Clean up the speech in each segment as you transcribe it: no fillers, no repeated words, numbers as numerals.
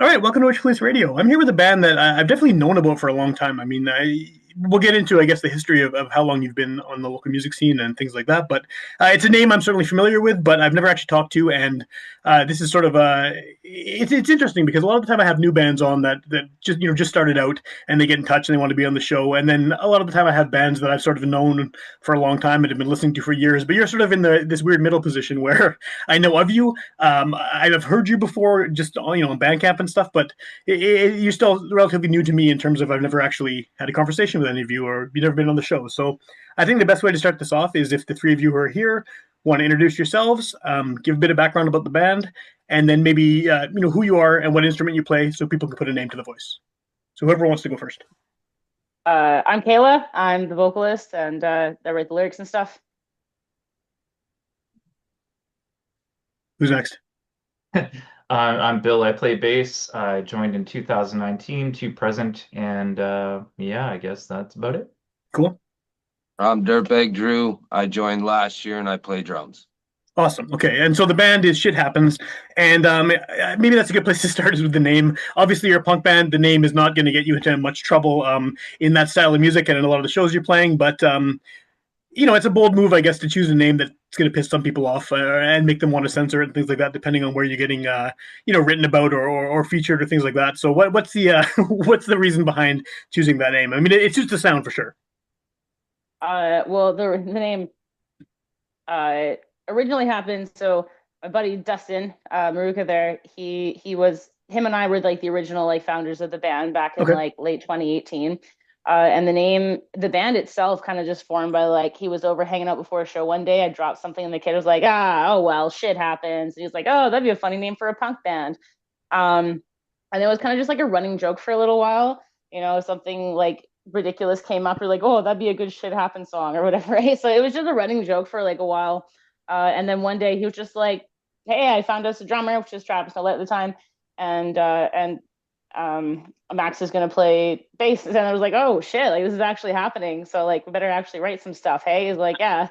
All right, welcome to Witchpolice Radio. I'm here with a band that I've definitely known about for a long time. We'll get into, I guess, the history of how long you've been on the local music scene and things like that. But it's a name I'm certainly familiar with, but I've never actually talked to. And this is sort of it's interesting because a lot of the time I have new bands on that just started out and they get in touch and they want to be on the show. And then a lot of the time I have bands that I've sort of known for a long time and have been listening to for years. But you're sort of in this weird middle position where I know of you. I've heard you before, just on Bandcamp and stuff, but you're still relatively new to me in terms of I've never actually had a conversation with any of you, or you've never been on the show. So I think the best way to start this off is if the three of you who are here want to introduce yourselves, give a bit of background about the band, and then maybe who you are and what instrument you play, so people can put a name to the voice. So whoever wants to go first. I'm Kayla. I'm the vocalist and I write the lyrics and stuff. Who's next? I'm Bill. I play bass. I joined in 2019 to present, and yeah, I guess that's about it. Cool. I'm Dirtbag Drew. I joined last year and I play drums. Awesome. Okay, and so the band is Shit Happens, and maybe that's a good place to start is with the name. Obviously, you're a punk band. The name is not going to get you into much trouble in that style of music and in a lot of the shows you're playing, but it's a bold move, I guess, to choose a name that's going to piss some people off and make them want to censor it and things like that, depending on where you're getting, written about or featured or things like that. So, what's the what's the reason behind choosing that name? I mean, it's just the sound for sure. Well, the name uh originally happened. So my buddy Dustin Maruka there, he was him and I were like the original like founders of the band back in Okay. like late 2018. And the band itself kind of just formed by like he was over hanging out before a show one day. I dropped something and the kid was like, oh well, shit happens. And he was like, oh, that'd be a funny name for a punk band. Um, and it was kind of just like a running joke for a little while. Something like ridiculous came up. You're like, oh, that'd be a good shit happen song or whatever, right? So it was just a running joke for like a while. And then one day he was just like, hey, I found us a drummer, which is Travis Nolet at the time, and Max is gonna play bass. And I was like, oh shit, like this is actually happening. So like we better actually write some stuff. Hey, he's like, yeah.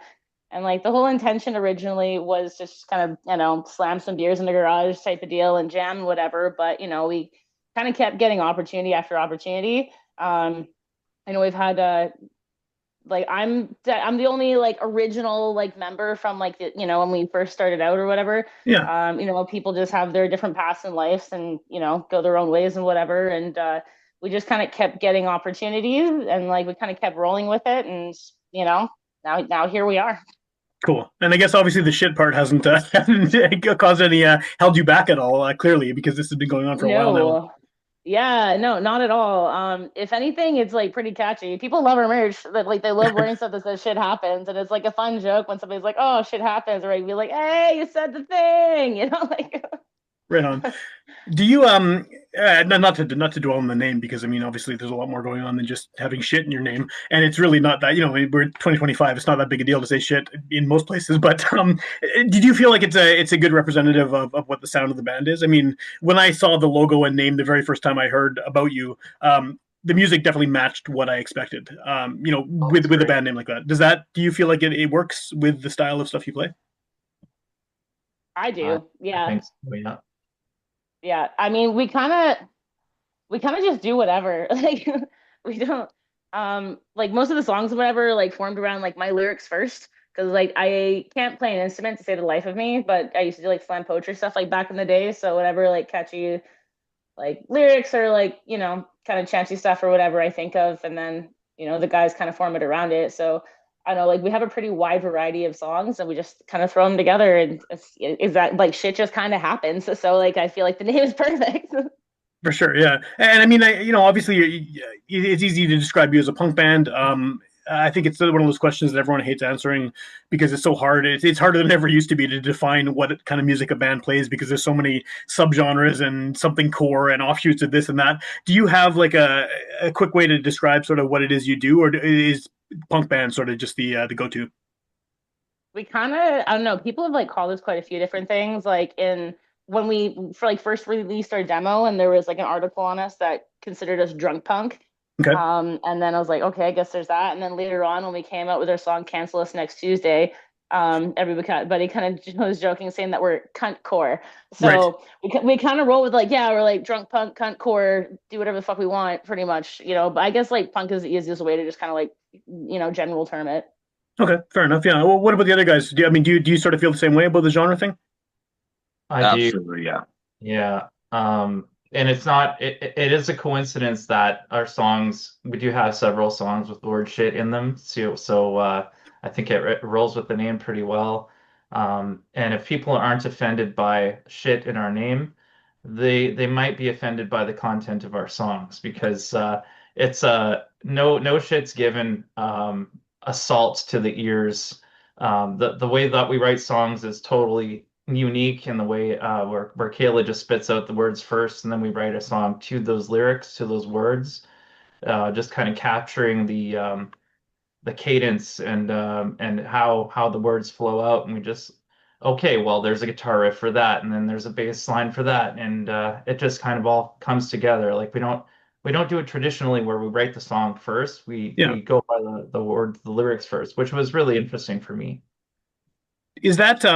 And like the whole intention originally was just kind of, slam some beers in the garage type of deal and jam and whatever. But we kind of kept getting opportunity after opportunity. I know we've had like I'm the only like original like member from like when we first started out or whatever. Yeah. People just have their different paths in life and go their own ways and whatever. And we just kind of kept getting opportunities and like we kind of kept rolling with it. And now here we are. Cool. And I guess obviously the shit part hasn't caused any held you back at all, clearly, because this has been going on for a while now. No. Yeah, no, not at all. If anything, it's like pretty catchy. People love our merch. That like they love wearing stuff that says shit happens, and it's like a fun joke when somebody's like, "Oh, shit happens," or I'd be like, "Hey, you said the thing," like. Right on. Do you not to dwell on the name because I mean obviously there's a lot more going on than just having shit in your name, and it's really not that we're 2025. It's not that big a deal to say shit in most places. But did you feel like it's a good representative of what the sound of the band is? I mean, when I saw the logo and name the very first time I heard about you, the music definitely matched what I expected. Oh, with that's a great. band name like that, do you feel like it works with the style of stuff you play? I Uh, do. I Yeah. think so, yeah. Yeah. I mean, we kind of just do whatever. Like we don't like most of the songs or whatever like formed around like my lyrics first because like I can't play an instrument to save the life of me, but I used to do like slam poetry stuff like back in the day. So whatever like catchy like lyrics or like, kind of chancy stuff or whatever I think of and then, the guys kind of form it around it. So I don't know, like we have a pretty wide variety of songs and we just kind of throw them together and is that like shit just kind of happens. So like I feel like the name is perfect. For sure, yeah. And I mean, obviously, it's easy to describe you as a punk band. I think it's one of those questions that everyone hates answering because it's so hard. It's harder than it ever used to be to define what kind of music a band plays because there's so many subgenres and something core and offshoots of this and that. Do you have like a quick way to describe sort of what it is you do, or is punk band sort of just the go to? We kind of, I don't know, people have like called us quite a few different things. Like in when we for like first released our demo and there was like an article on us that considered us drunk punk. Okay. And then I was like, okay, I guess there's that. And then later on when we came out with our song Cancel Us Next Tuesday, Everybody kind of was joking, saying that we're cunt core. Right. So we kind of roll with like, yeah, we're like drunk punk, cunt core, do whatever the fuck we want, pretty much, you know. But I guess like punk is the easiest way to just kind of like, general term it. Okay, fair enough. Yeah. Well, what about the other guys? Do you sort of feel the same way about the genre thing? I do. Absolutely, yeah. Yeah. And it's not, it is a coincidence that our songs, we do have several songs with the word shit in them. So I think it rolls with the name pretty well. And if people aren't offended by shit in our name, they might be offended by the content of our songs because it's no shit's given, assault to the ears. The way that we write songs is totally unique in the way where Kayla just spits out the words first, and then we write a song to those lyrics, to those words, just kind of capturing the cadence and how the words flow out, and we just okay, well, there's a guitar riff for that, and then there's a bass line for that, and it just kind of all comes together. Like we don't do it traditionally where we write the song first. We Yeah. we go by the lyrics first, which was really interesting for me. Is that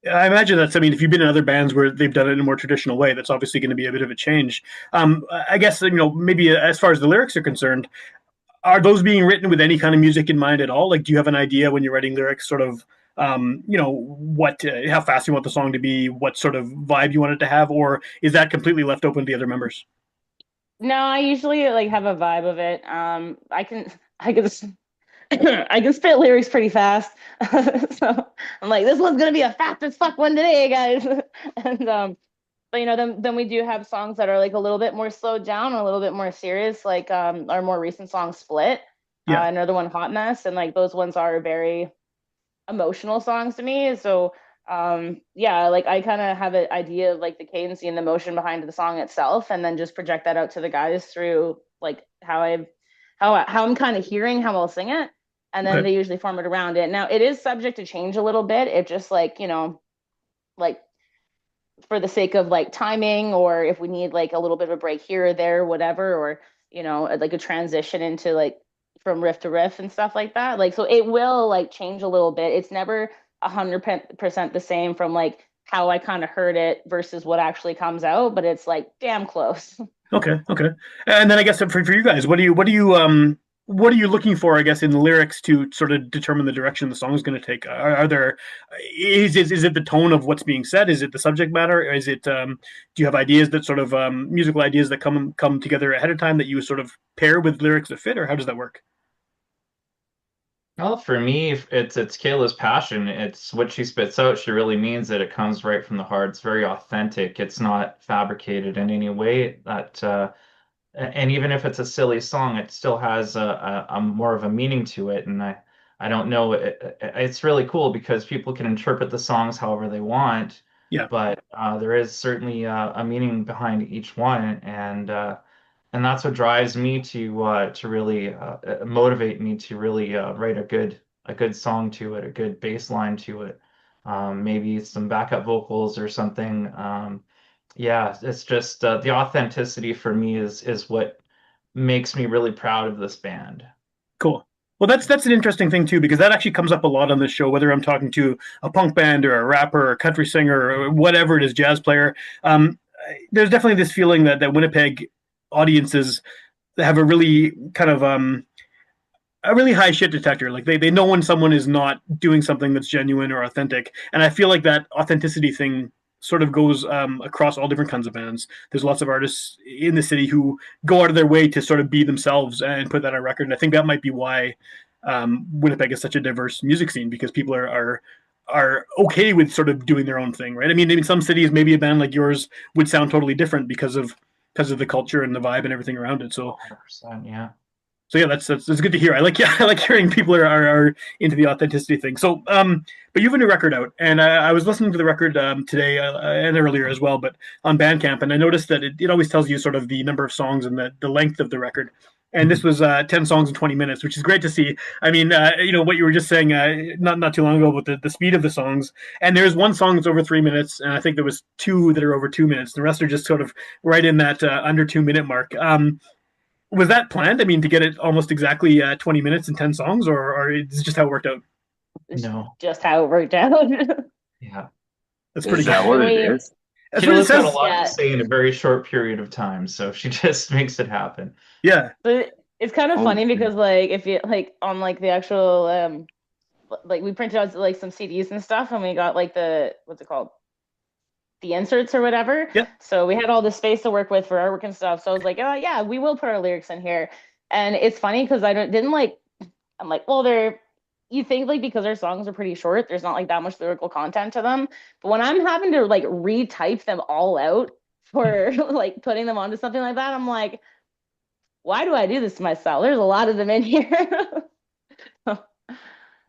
I imagine that's, I mean, if you've been in other bands where they've done it in a more traditional way, that's obviously going to be a bit of a change. I guess, maybe as far as the lyrics are concerned, are those being written with any kind of music in mind at all? Like, do you have an idea when you're writing lyrics, sort of, what, how fast you want the song to be, what sort of vibe you want it to have, or is that completely left open to the other members? No, I usually like have a vibe of it. I can I can spit lyrics pretty fast. So I'm like, this one's gonna be a fast as fuck one today, guys. And but then we do have songs that are like a little bit more slowed down, a little bit more serious, like our more recent song Split, Yeah. another one Hot Mess, and like those ones are very emotional songs to me. So yeah, like I kind of have an idea of like the cadence and the emotion behind the song itself, and then just project that out to the guys through like how I'm kind of hearing how I'll sing it, and then Okay. they usually form it around it. Now it is subject to change a little bit. It just like, like for the sake of like timing, or if we need like a little bit of a break here or there, whatever, or like a transition into like from riff to riff and stuff like that. Like so it will like change a little bit. It's never 100% the same from like how I kind of heard it versus what actually comes out, but it's like damn close. Okay. Okay. And then I guess for you guys, what are you looking for, I guess, in the lyrics to sort of determine the direction the song is going to take? Are there, is it the tone of what's being said? Is it the subject matter? Or is it, do you have ideas that sort of, musical ideas that come together ahead of time that you sort of pair with lyrics that fit, or how does that work? Well, for me, it's Kayla's passion. It's what she spits out. She really means it. It comes right from the heart. It's very authentic. It's not fabricated in any way. And even if it's a silly song, it still has a more of a meaning to it. And I don't know. It's really cool because people can interpret the songs however they want, Yeah. but there is certainly a meaning behind each one, and that's what drives me to really motivate me to really write a good song to it, a good bass line to it, maybe some backup vocals or something. Yeah, it's just the authenticity for me is what makes me really proud of this band. Cool. Well, that's an interesting thing too, because that actually comes up a lot on this show. Whether I'm talking to a punk band or a rapper or a country singer or whatever it is, jazz player, there's definitely this feeling that Winnipeg audiences have a really kind of, a really high shit detector. Like they know when someone is not doing something that's genuine or authentic, and I feel like that authenticity thing sort of goes, across all different kinds of bands. There's lots of artists in the city who go out of their way to sort of be themselves and put that on record. And I think that might be why, Winnipeg is such a diverse music scene, because people are okay with sort of doing their own thing, right? I mean, in some cities, maybe a band like yours would sound totally different because of the culture and the vibe and everything around it. So 100%, yeah. yeah, that's good to hear. I like yeah, I like hearing people are into the authenticity thing. So but you have a new record out, and I was listening to the record, today, and earlier as well, but on Bandcamp, and I noticed that it always tells you sort of the number of songs and the length of the record. And this Mhm. was, 10 songs in 20 minutes, which is great to see. I mean, what you were just saying, not too long ago about the speed of the songs. And there's one song that's over 3 minutes, and I think there was two that are over 2 minutes. The rest are just sort of right in that, under 2 minute mark. Was that planned? I mean, to get it almost exactly, 20 minutes and 10 songs, or is it just how it worked out? It's No. just how it worked out. Yeah. That's pretty Is good. that what And it we, is? That's what it Sheila's got a says. lot to yeah, say in a very short period of time, so she just makes it happen. Yeah. but it's kind of Holy funny shit. because like if you like on like the actual like we printed out like some CDs and stuff and we got like the what's it called? The inserts or whatever. Yeah. So we had all this space to work with for artwork and stuff. So I was like, oh yeah, we will put our lyrics in here. And it's funny because I didn't like I'm like, well, they're you think like because our songs are pretty short, there's not like that much lyrical content to them. But when I'm having to like retype them all out for like putting them onto something like that, I'm like, why do I do this to myself? There's a lot of them in here.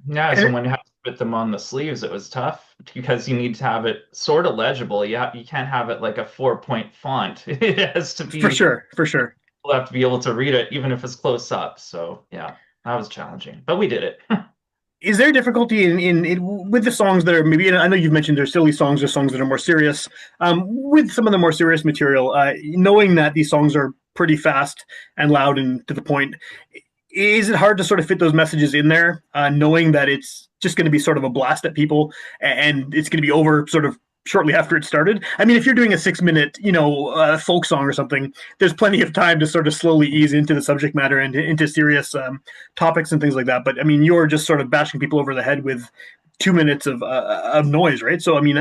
Yeah, And so when you have to put them on the sleeves, it was tough because you need to have it sort of legible. You can't have it like a 4-point font. It has to for be, sure, for sure. you'll have to be able to read it even if it's close up. So yeah, that was challenging, but we did it. Is there difficulty in with the songs that are maybe? And I know you've mentioned there's silly songs or songs that are more serious. With some of the more serious material, knowing that these songs are pretty fast and loud and to the point, is it hard to sort of fit those messages in there, knowing that it's just going to be sort of a blast at people and it's going to be over sort of shortly after it started? I mean, if you're doing a 6 minute, folk song or something, there's plenty of time to sort of slowly ease into the subject matter and into serious topics and things like that. But I mean, you're just sort of bashing people over the head with 2 minutes of noise, right? So I mean,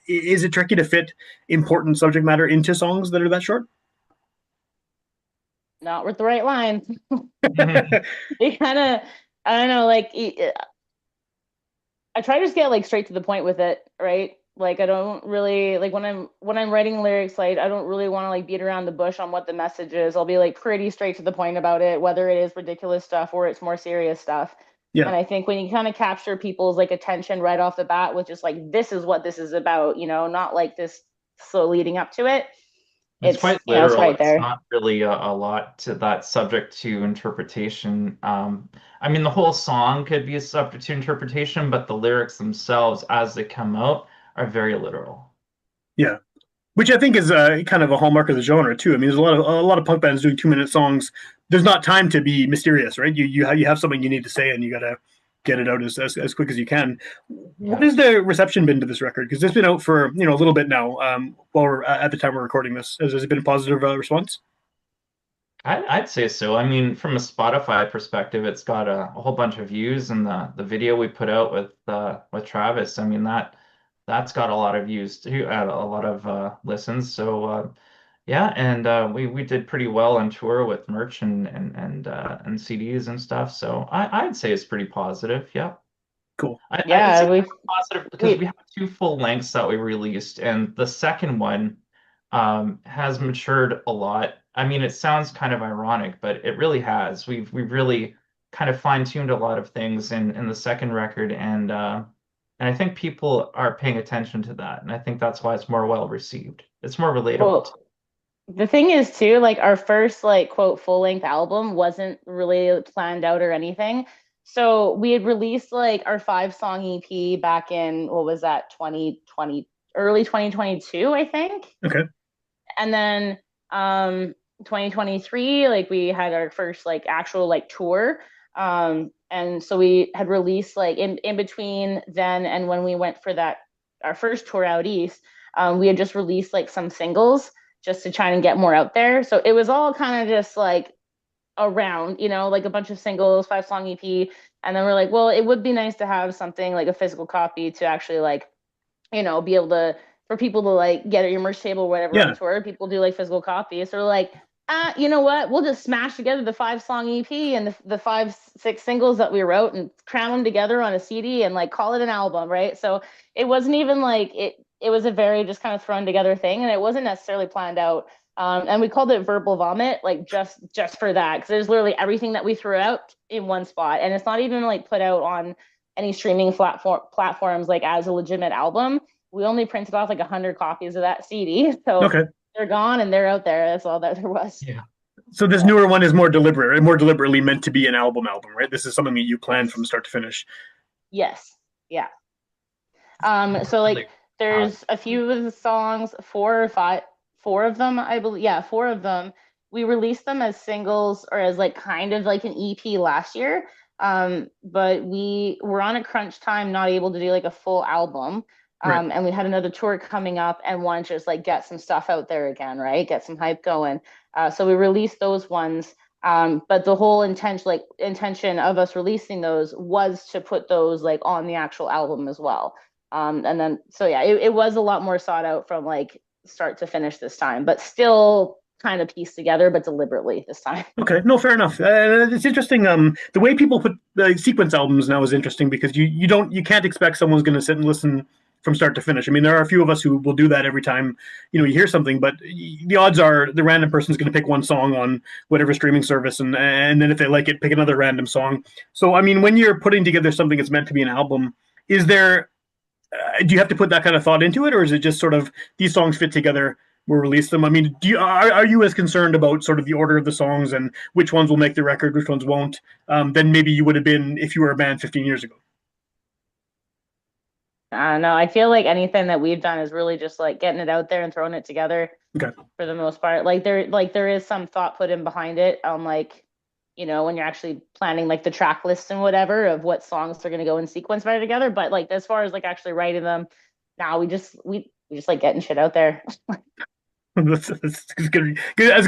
is it tricky to fit important subject matter into songs that are that short? Not with the right lines. They kind of, I don't know, like I try to just get like straight to the point with it, right? Like I don't really like when I'm writing lyrics, like I don't really want to like beat around the bush on what the message is. I'll be like pretty straight to the point about it, whether it is ridiculous stuff or it's more serious stuff. Yeah. And I think when you kind of capture people's like attention right off the bat with just like this is what this is about, not like this slow leading up to it, It's quite it's literal. right It's there. not really a lot to that subject to interpretation. I mean, the whole song could be a subject to interpretation, but the lyrics themselves, as they come out, are very literal. Yeah. Which I think is kind of a hallmark of the genre too. I mean, there's a lot of punk bands doing 2 minute songs. There's not time to be mysterious, right? You have something you need to say, and you gotta get it out as quick as you can. What Yeah. has the reception been to this record? Because it's been out for a little bit now. While we're at the time we're recording this, has it been a positive response? I'd say so. I mean, from a Spotify perspective, it's got a whole bunch of views, and the video we put out with Travis, I mean that's got a lot of views too, a lot of listens. So yeah, and we did pretty well on tour with merch and CDs and stuff. So I'd say it's pretty positive. Yeah. Cool. I'd say Yeah, we positive because we we have two full lengths that we released, and the second one has matured a lot. I mean, it sounds kind of ironic, but it really has. We've really kind of fine-tuned a lot of things in the second record, and I think people are paying attention to that, and I think that's why it's more well received. It's more relatable. well the thing is too, like our first like quote full length album wasn't really planned out or anything. So we had released like our 5 song EP back in what was that 2020 early 2022 I think. Okay. And then 2023 like we had our first like actual like tour. And so we had released like in between then and when we went for that our first tour out east, we had just released like some singles just to try and get more out there. So it was all kind of just like around, like a bunch of singles, 5 song EP. And then we're like, well, it would be nice to have something like a physical copy to actually like, be able to for people to like get at your merch table or whatever on Yeah. tour. People do like physical copies. So we're like, you know what? We'll just smash together the 5 song EP and the 5, 6 singles that we wrote and cram them together on a CD and like call it an album, right? So it wasn't even like it was a very just kind of thrown together thing and it wasn't necessarily planned out. And we called it verbal vomit, like just for that, because there's literally everything that we threw out in one spot, and it's not even like put out on any streaming platforms like as a legitimate album. We only printed off like 100 copies of that CD, so Okay. they're gone and they're out there. That's all that there was. Yeah. So this Yeah. newer one is more deliberate, and more deliberately meant to be an album, right? This is something that you planned from Yes. start to finish. Yes. Yeah. So Really like proud. there's a few of the songs, 4 or 5, 4 of them, I believe. Yeah, 4 of them. We released them as singles or as like kind of like an EP last year. But we were on a crunch time, not able to do like a full album. Right. And we had another tour coming up and wanted to just like get some stuff out there again, right? Get some hype going. So we released those ones. But the whole intention of us releasing those was to put those like on the actual album as well. And then so yeah, it was a lot more sought out from like start to finish this time, but still kind of pieced together, but deliberately this time. Okay, no, fair enough. It's interesting. The way people put sequence albums now is interesting because you can't expect someone's going to sit and listen from start to finish. I mean, there are a few of us who will do that every time you hear something, but the odds are the random person's going to pick one song on whatever streaming service, and then if they like it, pick another random song. So, I mean, when you're putting together something that's meant to be an album, is there do you have to put that kind of thought into it, or is it just sort of these songs fit together? We'll release them. I mean, are you as concerned about sort of the order of the songs and which ones will make the record, which ones won't, than maybe you would have been if you were a band 15 years ago? No, I feel like anything that we've done is really just like getting it out there and throwing it together Okay. for the most part. Like there is some thought put in behind it on like, when you're actually planning like the track list and whatever of what songs are going to go in sequence right together. But like as far as like actually writing them, now we just like getting shit out there. That's as good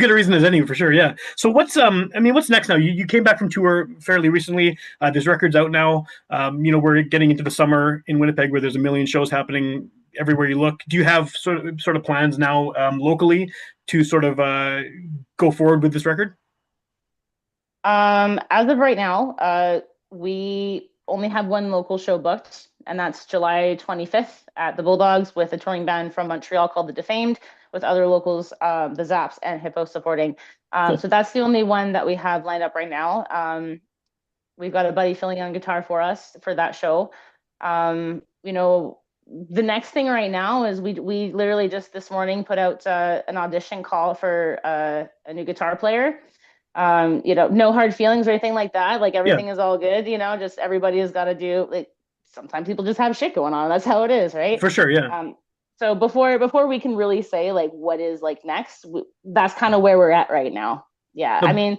a reason as any for sure. Yeah. So I mean, what's next now? You came back from tour fairly recently. There's records out now. We're getting into the summer in Winnipeg where there's a million shows happening everywhere you look. Do you have sort of plans now locally to sort of go forward with this record? As of right now, we only have one local show booked, and that's July 25th at the Bulldogs with a touring band from Montreal called The Defamed, with other locals, the Zaps and Hippo supporting. Cool. So that's the only one that we have lined up right now. We've got a buddy filling in on guitar for us for that show. The next thing right now is we literally just this morning put out an audition call for a new guitar player. No hard feelings or anything like that. Like Yeah, everything is all good, just everybody has got to do like sometimes people just have shit going on. That's how it is, right? for sure. Yeah. So before we can really say like what is like next, that's kind of where we're at right now. Yeah, I No, mean,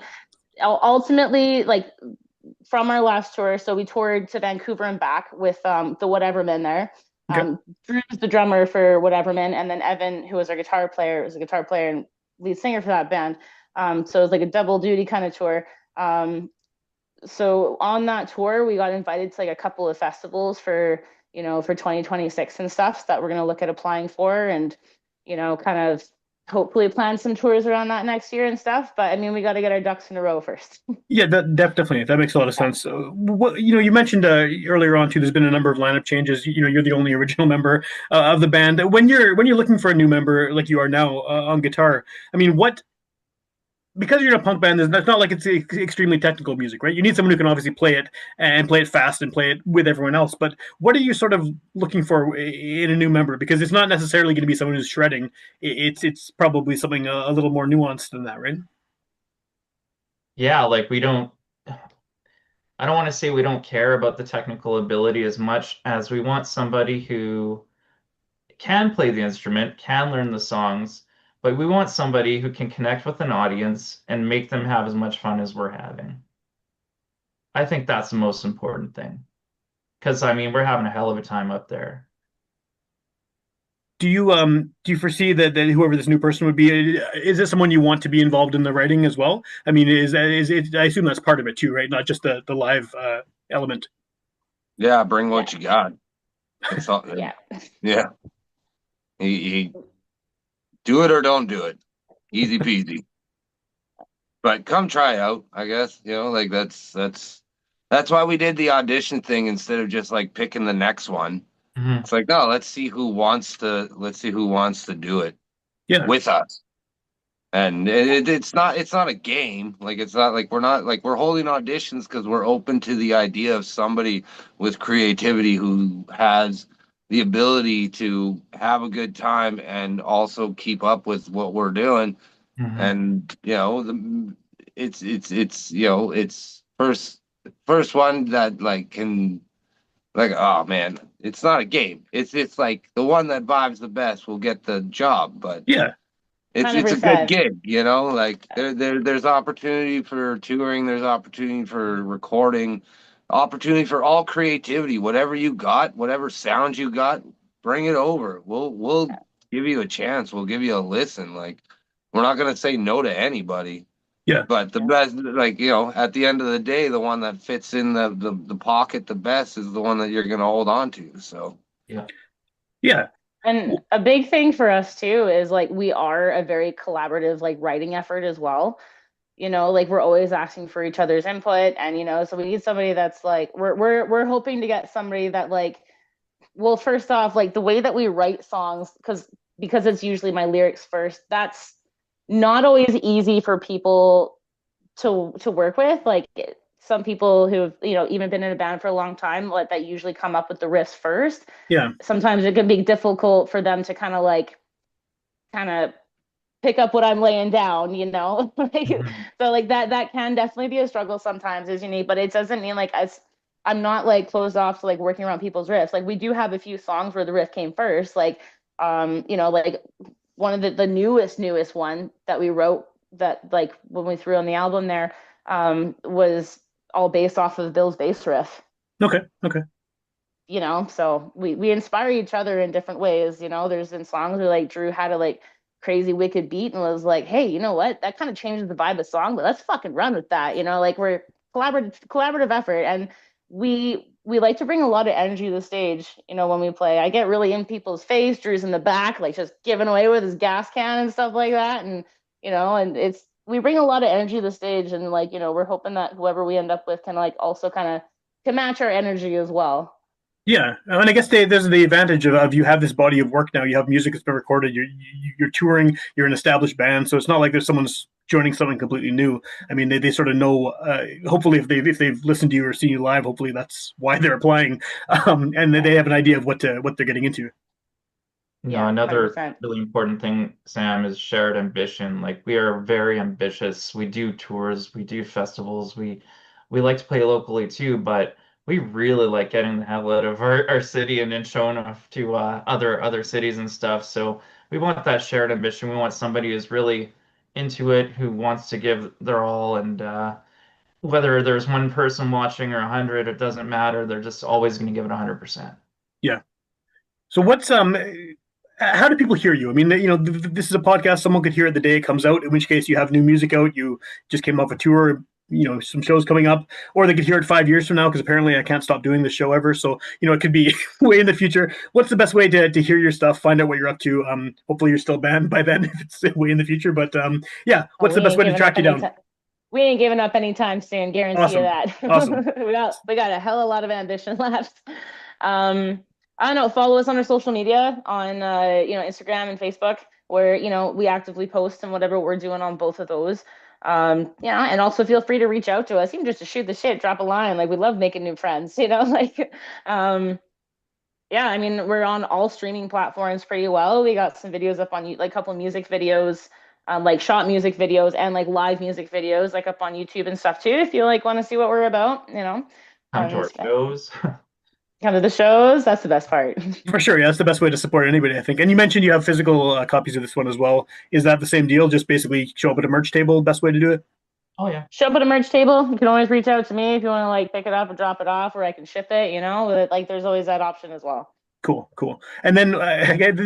ultimately, like from our last tour, so we toured to Vancouver and back with the Whatevermen there. okay. Drew's the drummer for Whatevermen, and then Evan, who was our guitar player, was a guitar player and lead singer for that band. So it was like a double duty kind of tour. So on that tour, we got invited to like a couple of festivals for 2026 and stuff that we're going to look at applying for and, kind of hopefully plan some tours around that next year and stuff. But I mean, we got to get our ducks in a row first. Yeah, definitely that makes a lot of Yeah. sense. You mentioned earlier on too. There's been a number of lineup changes. You're the only original member of the band. When you're looking for a new member like you are now on guitar, I mean, what because you're in a punk band, it's not like it's extremely technical music, right? You need someone who can obviously play it and play it fast and play it with everyone else. But what are you sort of looking for in a new member? Because it's not necessarily going to be someone who's shredding. It's probably something a little more nuanced than that, right? Yeah, like I don't want to say we don't care about the technical ability as much as we want somebody who can play the instrument, can learn the songs, but we want somebody who can connect with an audience and make them have as much fun as we're having. I think that's the most important thing. Because I mean, we're having a hell of a time up there. Do you foresee that whoever this new person would be is this someone you want to be involved in the writing as well? I mean, is it? I assume that's part of it too, right? Not just the live element. Yeah, bring Yeah. what you got. That's all. Yeah. Yeah. He do it or don't do it. Easy peasy. But come try out, I guess. Like that's why we did the audition thing instead of just like picking the next one. Mhm. It's like, no, let's see who wants to do it Yeah. with us. And it's not a game. Like it's not like we're holding auditions because we're open to the idea of somebody with creativity who has the ability to have a good time and also keep up with what we're doing. Mhm. And it's first one that like can like, oh man, it's not a game. It's like the one that vibes the best will get the job, but Yeah. it's a good 100%. gig, like there's opportunity for touring, there's opportunity for recording, opportunity for all creativity. Whatever you got, whatever sound you got, bring it over. We'll give you a chance. We'll give you a listen. Like we're not gonna say no to anybody. Yeah. But the best, like, at the end of the day, the one that fits in the pocket the best is the one that you're gonna hold on to. So Yeah. Yeah. And a big thing for us too is like we are a very collaborative like writing effort as well. Like we're always asking for each other's input, and so we need somebody that's like we're hoping to get somebody that like, well, first off, like the way that we write songs, because it's usually my lyrics first, that's not always easy for people to work with. Like some people who've even been in a band for a long time, like that usually come up with the riffs first. Yeah. Sometimes it can be difficult for them to kind of pick up what I'm laying down, like, Mhm. so like that can definitely be a struggle sometimes, as you need, but it doesn't mean like I'm not like closed off to like working around people's riffs. Like we do have a few songs where the riff came first, like like one of the newest one that we wrote, that like when we threw on the album there, was all based off of Bill's bass riff. Okay. Okay. So we inspire each other in different ways. There's been songs where like Drew had a like crazy wicked beat and was like, hey, you know what, that kind of changes the vibe of the song, but let's fucking run with that. Like we're collaborative effort, and we like to bring a lot of energy to the stage. When we play, I get really in people's face. Drew's in the back like just giving away with his gas can and stuff like that, and it's we bring a lot of energy to the stage, and like we're hoping that whoever we end up with can like also kind of can match our energy as well. Yeah, and I guess there's the advantage of you have this body of work now. You have music that's been recorded. You're touring. You're an established band, so it's not like there's someone's joining something completely new. I mean, they sort of know. Hopefully, if they've listened to you or seen you live, hopefully that's why they're applying, and they have an idea of what they're getting into. Yeah, Another 100%. really important thing, Sam, is shared ambition. Like we are very ambitious. We do tours, we do festivals, we like to play locally too, but we really like getting the hell out of our city and then showing off to other cities and stuff. So we want that shared ambition. We want somebody who's really into it, who wants to give their all, and whether there's one person watching or 100, it doesn't matter. They're just always going to give it 100%. Yeah. So what's how do people hear you? I mean, this is a podcast. Someone could hear it the day it comes out. In which case, you have new music out. You just came off a tour. Some shows coming up, or they could hear it 5 years from now because apparently I can't stop doing this show ever. So it could be way in the future. What's the best way to hear your stuff? Find out what you're up to. Hopefully you're still banned by then if it's way in the future. But yeah, Oh, what's the best way to track you down? We ain't giving up anytime soon, guarantee you Awesome, that. awesome. We got a hell of a lot of ambition left. I don't know, follow us on our social media on Instagram and Facebook, where we actively post and whatever we're doing on both of those. Yeah, and also feel free to reach out to us, even just to shoot the shit, drop a line. Like we love making new friends, like yeah, I mean, we're on all streaming platforms pretty well. We got some videos up on like a couple music videos, like shot music videos and like live music videos, like up on YouTube and stuff too. If you like want to see what we're about, Come to our shows. come to the shows. That's the best part. For sure, yeah, that's the best way to support anybody, I think. And you mentioned you have physical copies of this one as well. Is that the same deal? Just basically show up at a merch table. Best way to do it. Oh yeah. Show up at a merch table. You can always reach out to me if you want to like pick it up and drop it off, or I can ship it. But, like there's always that option as well. Cool, cool. And then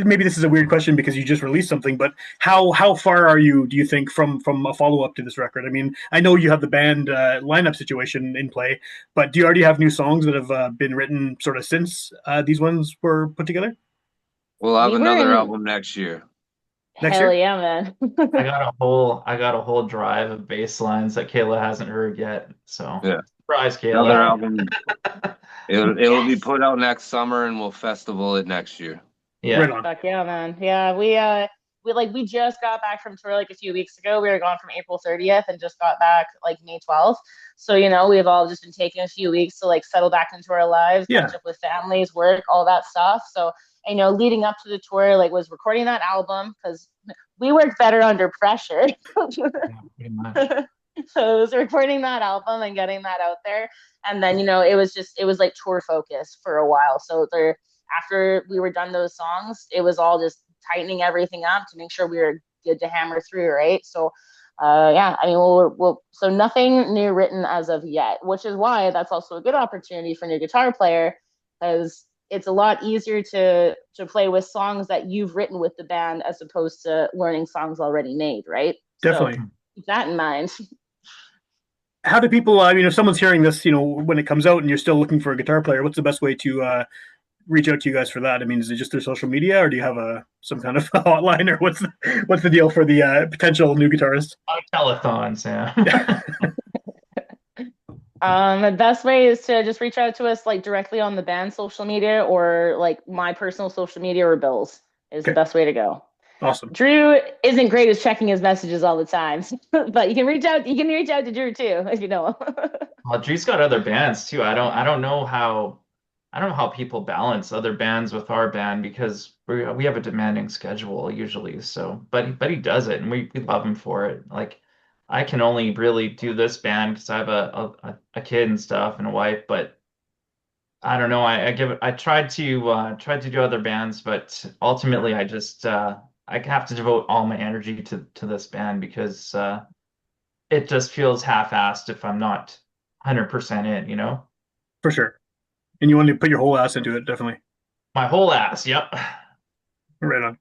maybe this is a weird question because you just released something, but how far are you? Do you think from a follow up to this record? I mean, I know you have the band lineup situation in play, but do you already have new songs that have been written sort of since these ones were put together? we'll have We were another in album next year. Next hell year? yeah, man. I got a whole drive of bass lines that Kayla hasn't heard yet. So Yeah, surprise, another Kayla. Yeah. album. It'll be Yes. put out next summer, and we'll festival it next year. Right Yeah. on. Fuck yeah, man. Yeah, we just got back from tour like a few weeks ago. We were gone from April 30th and just got back like May 12th. So, we've all just been taking a few weeks to like settle back into our lives, Yeah. catch up with families, work, all that stuff. So, leading up to the tour, like was recording that album because we work better under pressure. Yeah, pretty much. So it was recording that album and getting that out there. And then, it was like tour focus for a while. So after we were done those songs, it was all just tightening everything up to make sure we were good to hammer through, right? So Yeah, I mean, so nothing new written as of yet, which is why that's also a good opportunity for new guitar player, because it's a lot easier to play with songs that you've written with the band as opposed to learning songs already made, right? So Definitely. keep that in mind. How do people? If someone's hearing this, when it comes out, and you're still looking for a guitar player, what's the best way to reach out to you guys for that? I mean, is it just through social media, or do you have some kind of hotline, or what's the deal for the potential new guitarist? Telethons, yeah. The best way is to just reach out to us like directly on the band social media or like my personal social media or Bill's is the Okay, best way to go. awesome. Drew isn't great at checking his messages all the time, but you can reach out. You can reach out to Drew too if you know him. Well, Drew's got other bands too. I don't know how people balance other bands with our band because we have a demanding schedule usually. So, but he does it, and we love him for it. Like, I can only really do this band because I have a kid and stuff and a wife. But I don't know. I tried to do other bands, but ultimately I have to devote all my energy to this band because it just feels half-assed if I'm not 100% in, you know? For sure. And you want to put your whole ass into it, definitely. My whole ass, yep. Right on.